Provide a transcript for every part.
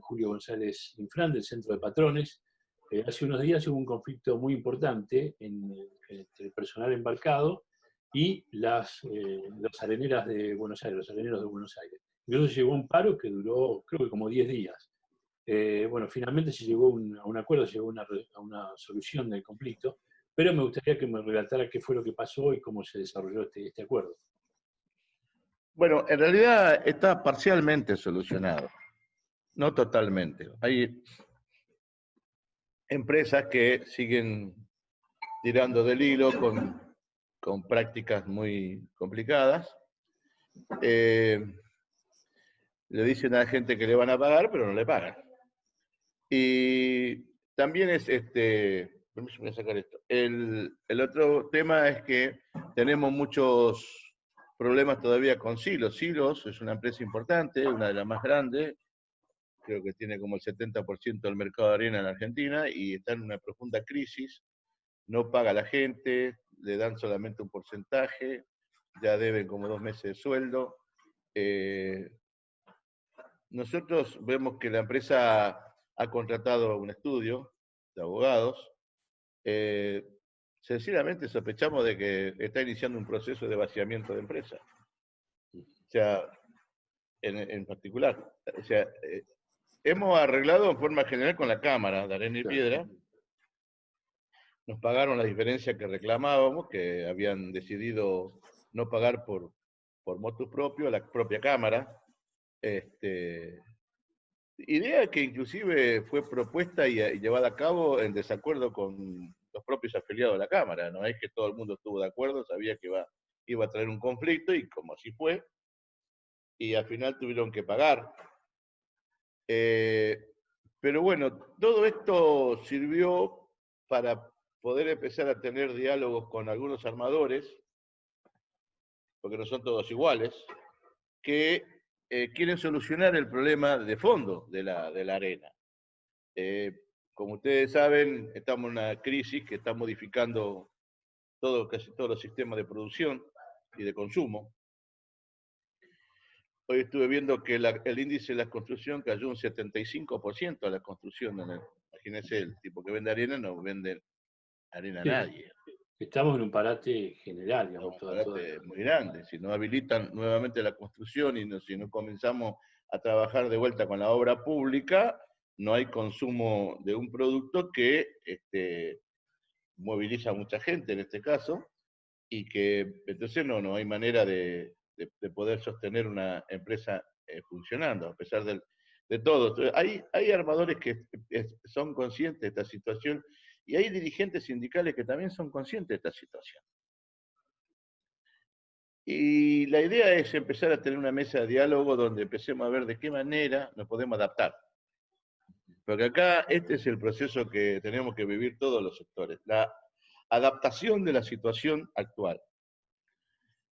Julio González Infran, del Centro de Patrones. Hace unos días hubo un conflicto muy importante entre el personal embarcado y las areneras de Buenos Aires, los areneros de Buenos Aires. Incluso llegó un paro que duró, creo que como 10 días. Bueno, finalmente se llegó a un acuerdo, se llegó a una solución del conflicto, pero me gustaría que me relatara qué fue lo que pasó y cómo se desarrolló este acuerdo. Bueno, en realidad está parcialmente solucionado, no totalmente. Hay empresas que siguen tirando del hilo con prácticas muy complicadas. Le dicen a la gente que le van a pagar, pero no le pagan. Y también voy a sacar esto. El otro tema es que tenemos muchos problemas todavía con Silos. Silos es una empresa importante, una de las más grandes, creo que tiene como el 70% del mercado de arena en Argentina y está en una profunda crisis. No paga a la gente, le dan solamente un porcentaje, ya deben como 2 meses de sueldo. Nosotros vemos que la empresa ha contratado un estudio de abogados. Sencillamente sospechamos de que está iniciando un proceso de vaciamiento de empresa. O sea, en particular. O sea, hemos arreglado en forma general con la Cámara de Arena y Piedra. Nos pagaron la diferencia que reclamábamos, que habían decidido no pagar por motus propio, la propia Cámara. Idea que inclusive fue propuesta y llevada a cabo en desacuerdo con los propios afiliados de la Cámara. No es que todo el mundo estuvo de acuerdo, sabía que iba a traer un conflicto y como así fue, y al final tuvieron que pagar. Pero bueno, todo esto sirvió para poder empezar a tener diálogos con algunos armadores, porque no son todos iguales, que quieren solucionar el problema de fondo de la arena. Como ustedes saben, estamos en una crisis que está modificando casi todos los sistemas de producción y de consumo. Hoy estuve viendo que el índice de la construcción cayó un 75% a la construcción. Imagínense, el tipo que vende arena no vende arena a nadie. Estamos en un parate general, digamos. Un parate muy grande. Si no habilitan nuevamente la construcción y si no comenzamos a trabajar de vuelta con la obra pública, no hay consumo de un producto que moviliza a mucha gente en este caso, y que entonces no hay manera de poder sostener una empresa funcionando, a pesar de todo. Entonces, hay armadores que son conscientes de esta situación y hay dirigentes sindicales que también son conscientes de esta situación. Y la idea es empezar a tener una mesa de diálogo donde empecemos a ver de qué manera nos podemos adaptar. Porque acá este es el proceso que tenemos que vivir todos los sectores, la adaptación de la situación actual.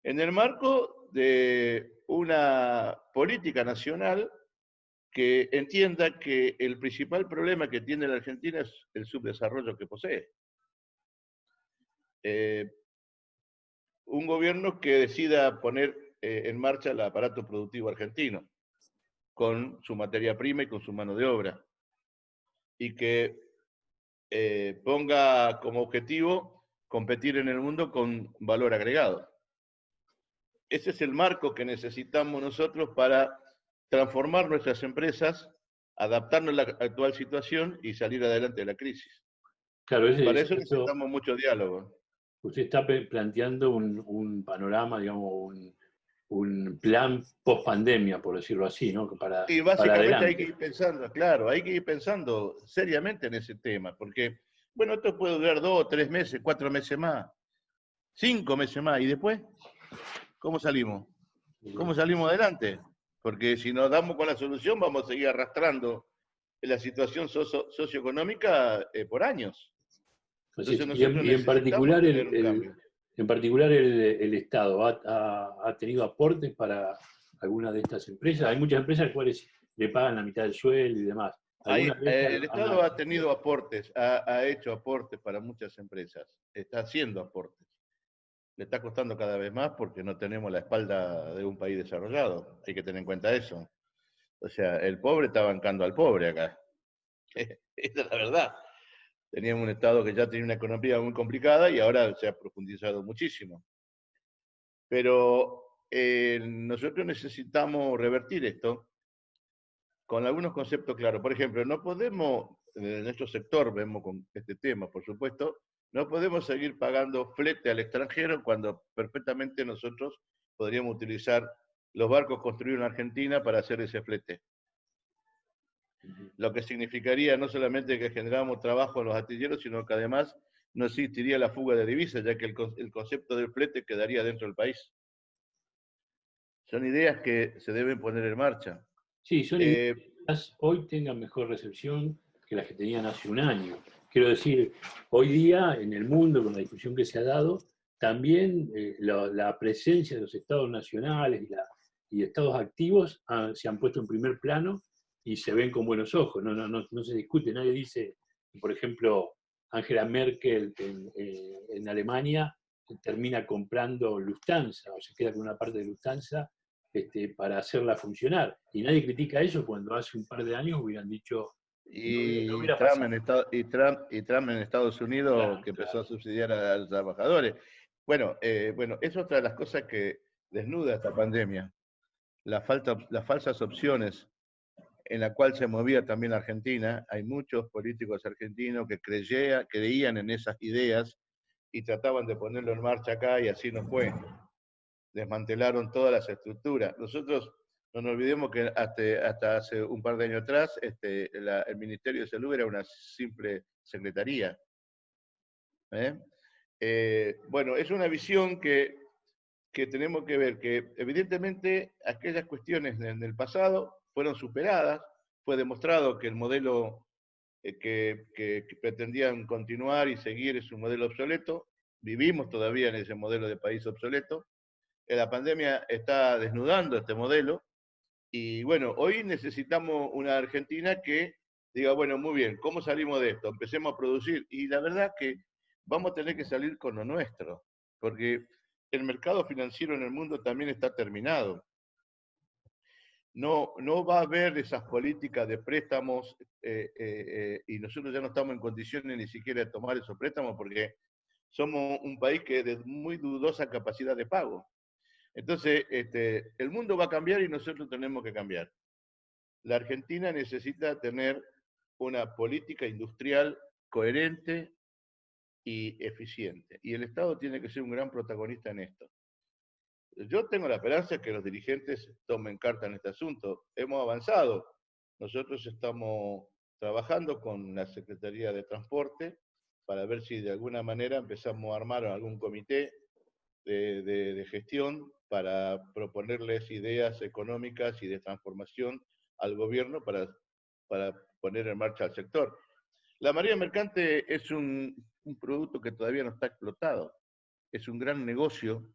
En el marco de una política nacional que entienda que el principal problema que tiene la Argentina es el subdesarrollo que posee. Un gobierno que decida poner en marcha el aparato productivo argentino, con su materia prima y con su mano de obra, y que ponga como objetivo competir en el mundo con valor agregado. Ese es el marco que necesitamos nosotros para transformar nuestras empresas, adaptarnos a la actual situación y salir adelante de la crisis. Claro, Para eso necesitamos mucho diálogo. Usted está planteando un panorama, digamos, un plan post pandemia, por decirlo así, ¿no? Y básicamente hay que ir pensando, claro, hay que ir pensando seriamente en ese tema, porque, bueno, esto puede durar 2, 3 meses, 4 meses más, 5 meses más, y después, ¿cómo salimos? ¿Cómo salimos adelante? Porque si nos damos con la solución, vamos a seguir arrastrando la situación socioeconómica por años. Entonces nosotros necesitamos tener un cambio. En particular el Estado ha tenido aportes para algunas de estas empresas. Hay muchas empresas a las cuales le pagan la mitad del sueldo y demás. El Estado ha tenido aportes, ha hecho aportes para muchas empresas, está haciendo aportes. Le está costando cada vez más porque no tenemos la espalda de un país desarrollado. Hay que tener en cuenta eso. O sea, el pobre está bancando al pobre acá. Esa es la verdad. Teníamos un Estado que ya tenía una economía muy complicada y ahora se ha profundizado muchísimo. Pero nosotros necesitamos revertir esto con algunos conceptos claros. Por ejemplo, no podemos, en nuestro sector vemos con este tema, por supuesto, no podemos seguir pagando flete al extranjero cuando perfectamente nosotros podríamos utilizar los barcos construidos en Argentina para hacer ese flete. Lo que significaría no solamente que generamos trabajo en los astilleros, sino que además no existiría la fuga de divisas, ya que el concepto del flete quedaría dentro del país. Son ideas que se deben poner en marcha. Sí, son ideas que quizás hoy tengan mejor recepción que las que tenían hace un año. Quiero decir, hoy día en el mundo, con la discusión que se ha dado, también la presencia de los estados nacionales y estados activos se han puesto en primer plano y se ven con buenos ojos. No se discute, nadie dice, por ejemplo, Angela Merkel en Alemania termina comprando Lufthansa o se queda con una parte de Lufthansa para hacerla funcionar. Y nadie critica eso cuando hace un par de años hubieran dicho, no Y hubiera Trump pasado. en, Trump en Estados Unidos Claro, que empezó claro. a subsidiar a los trabajadores. Bueno, es otra de las cosas que desnuda esta pandemia. Las falsas opciones en la cual se movía también Argentina. Hay muchos políticos argentinos que creían en esas ideas y trataban de ponerlo en marcha acá y así no fue. Desmantelaron todas las estructuras. Nosotros no nos olvidemos que hasta hace un par de años atrás el Ministerio de Salud era una simple secretaría. Bueno, es una visión que tenemos que ver, que evidentemente aquellas cuestiones en el pasado fueron superadas, fue demostrado que el modelo que pretendían continuar y seguir es un modelo obsoleto, vivimos todavía en ese modelo de país obsoleto, la pandemia está desnudando este modelo y bueno, hoy necesitamos una Argentina que diga, bueno, muy bien, ¿cómo salimos de esto? Empecemos a producir y la verdad que vamos a tener que salir con lo nuestro, porque el mercado financiero en el mundo también está terminado. No va a haber esas políticas de préstamos y nosotros ya no estamos en condiciones ni siquiera de tomar esos préstamos porque somos un país que es de muy dudosa capacidad de pago. Entonces, el mundo va a cambiar y nosotros tenemos que cambiar. La Argentina necesita tener una política industrial coherente y eficiente. Y el Estado tiene que ser un gran protagonista en esto. Yo tengo la esperanza de que los dirigentes tomen carta en este asunto. Hemos avanzado. Nosotros estamos trabajando con la Secretaría de Transporte para ver si de alguna manera empezamos a armar algún comité de gestión para proponerles ideas económicas y de transformación al gobierno para poner en marcha al sector. La marina mercante es un producto que todavía no está explotado. Es un gran negocio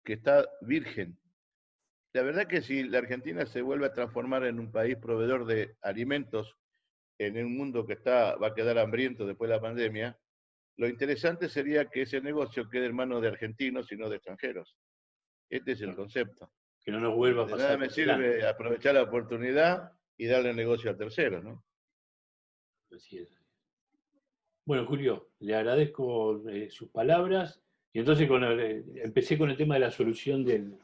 que está virgen. La verdad que si la Argentina se vuelve a transformar en un país proveedor de alimentos en un mundo que va a quedar hambriento después de la pandemia, lo interesante sería que ese negocio quede en manos de argentinos y no de extranjeros. Este es el concepto. Que no nos vuelva a De nada pasar me como el antes. sirve aprovechar la oportunidad y darle negocio a terceros, ¿no? Así es. Bueno, Julio, le agradezco sus palabras. Y entonces empecé con el tema de la solución de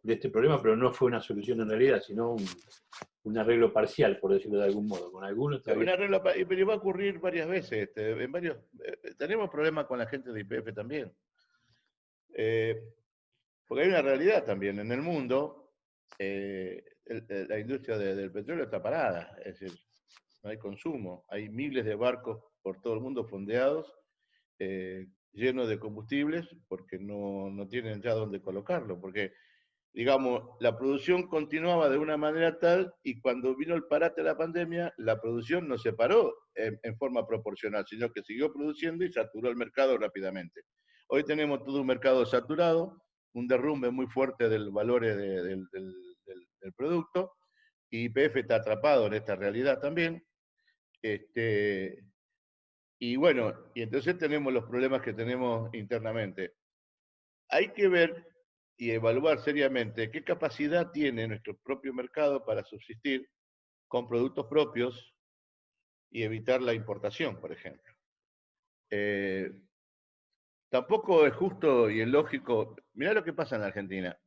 este problema, pero no fue una solución en realidad, sino un arreglo parcial, por decirlo de algún modo. Con algunos todavía. Una regla, pero va a ocurrir varias veces. Tenemos problemas con la gente de YPF también. Porque hay una realidad también. En el mundo, la industria del petróleo está parada. Es decir, no hay consumo. Hay miles de barcos por todo el mundo fondeados, llenos de combustibles, porque no tienen ya dónde colocarlo. Porque, digamos, la producción continuaba de una manera tal y cuando vino el parate de la pandemia, la producción no se paró en forma proporcional, sino que siguió produciendo y saturó el mercado rápidamente. Hoy tenemos todo un mercado saturado, un derrumbe muy fuerte del valor del producto, y YPF está atrapado en esta realidad también. Y bueno, y entonces tenemos los problemas que tenemos internamente. Hay que ver y evaluar seriamente qué capacidad tiene nuestro propio mercado para subsistir con productos propios y evitar la importación, por ejemplo. Tampoco es justo y es lógico. Mirá lo que pasa en la Argentina.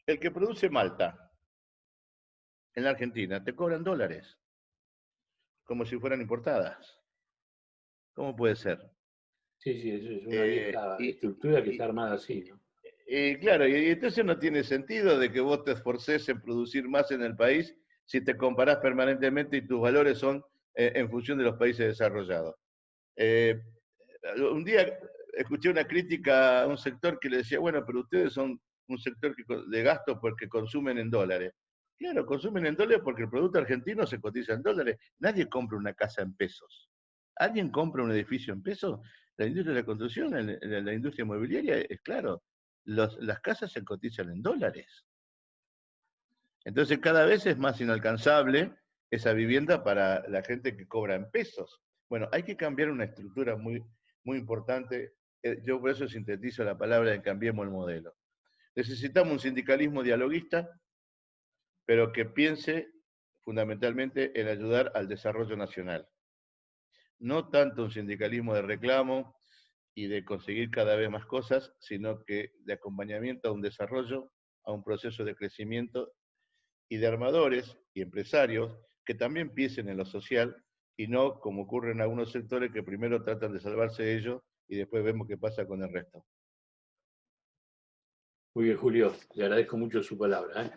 El que produce malta en la Argentina te cobran dólares, como si fueran importadas. ¿Cómo puede ser? Sí, sí, eso es una Eh, vieja y, estructura que está y- armada así, ¿no? claro, y entonces no tiene sentido de que vos te esforces en producir más en el país si te comparás permanentemente y tus valores son en función de los países desarrollados. Eh, un día escuché una crítica a un sector que le decía, bueno, pero ustedes son un sector de gasto porque consumen en dólares. Claro, consumen en dólares porque el producto argentino se cotiza en dólares. Nadie compra una casa en pesos. ¿Alguien compra un edificio en pesos? La industria de la construcción, la industria inmobiliaria, es claro, las casas se cotizan en dólares. Entonces cada vez es más inalcanzable esa vivienda para la gente que cobra en pesos. Bueno, hay que cambiar una estructura muy, muy importante. Yo por eso sintetizo la palabra de cambiemos el modelo. Necesitamos un sindicalismo dialoguista, pero que piense fundamentalmente en ayudar al desarrollo nacional. No tanto un sindicalismo de reclamo y de conseguir cada vez más cosas, sino que de acompañamiento a un desarrollo, a un proceso de crecimiento y de armadores y empresarios que también piensen en lo social y no como ocurre en algunos sectores que primero tratan de salvarse ellos y después vemos qué pasa con el resto. Muy bien, Julio, le agradezco mucho su palabra, ¿eh?